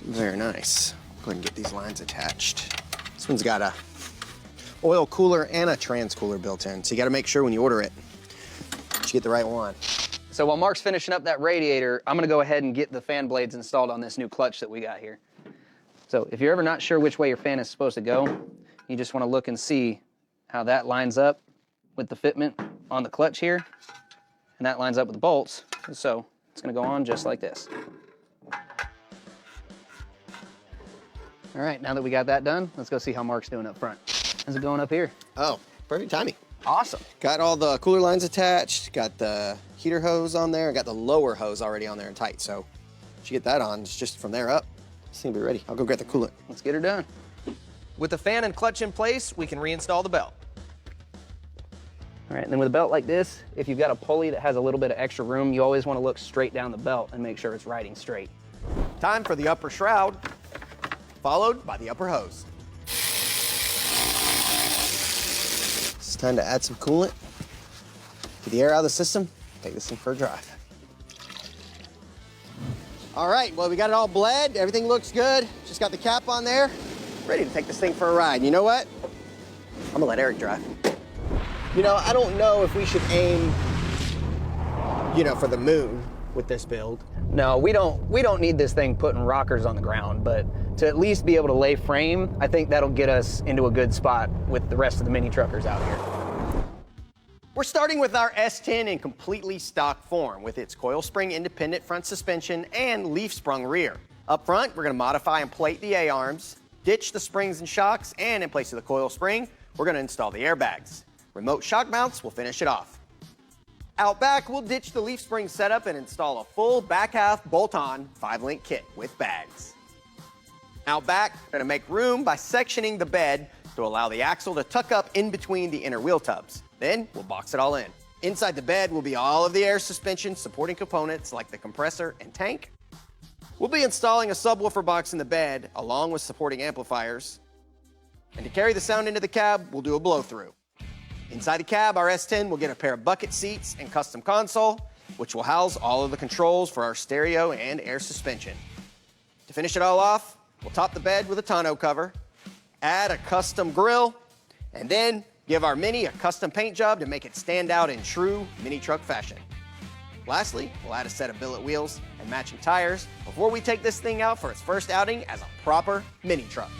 Very nice. Go ahead and get these lines attached. This one's got a oil cooler and a trans cooler built in, so you gotta make sure when you order it, you get the right one. So while Mark's finishing up that radiator, I'm gonna go ahead and get the fan blades installed on this new clutch that we got here. So if you're ever not sure which way your fan is supposed to go, you just wanna look and see how that lines up with the fitment on the clutch here, and that lines up with the bolts. So it's gonna go on just like this. All right, now that we got that done, let's go see how Mark's doing up front. How's it going up here? Oh, perfect timing. Awesome. Got all the cooler lines attached, got the heater hose on there, got the lower hose already on there and tight. So once you get that on, it's just from there up, this thing will be ready. I'll go get the coolant. Let's get her done. With the fan and clutch in place, we can reinstall the belt. All right, and then with a belt like this, if you've got a pulley that has a little bit of extra room, you always want to look straight down the belt and make sure it's riding straight. Time for the upper shroud, followed by the upper hose. It's time to add some coolant, get the air out of the system, take this thing for a drive. All right, well, we got it all bled, everything looks good, just got the cap on there, ready to take this thing for a ride. You know what? I'm gonna let Eric drive. You know, I don't know if we should aim, you know, for the moon with this build. No, we don't need this thing putting rockers on the ground, but to at least be able to lay frame, I think that'll get us into a good spot with the rest of the mini truckers out here. We're starting with our S10 in completely stock form with its coil spring independent front suspension and leaf sprung rear. Up front, we're gonna modify and plate the A-arms, ditch the springs and shocks, and in place of the coil spring, we're gonna install the airbags. Remote shock mounts will finish it off. Out back, we'll ditch the leaf spring setup and install a full back half bolt-on 5-link kit with bags. Out back, we're gonna make room by sectioning the bed to allow the axle to tuck up in between the inner wheel tubs. Then we'll box it all in. Inside the bed will be all of the air suspension supporting components like the compressor and tank. We'll be installing a subwoofer box in the bed along with supporting amplifiers. And to carry the sound into the cab, we'll do a blow-through. Inside the cab, our S10 will get a pair of bucket seats and custom console, which will house all of the controls for our stereo and air suspension. To finish it all off, we'll top the bed with a tonneau cover, add a custom grille, and then give our Mini a custom paint job to make it stand out in true mini truck fashion. Lastly, we'll add a set of billet wheels and matching tires before we take this thing out for its first outing as a proper mini truck.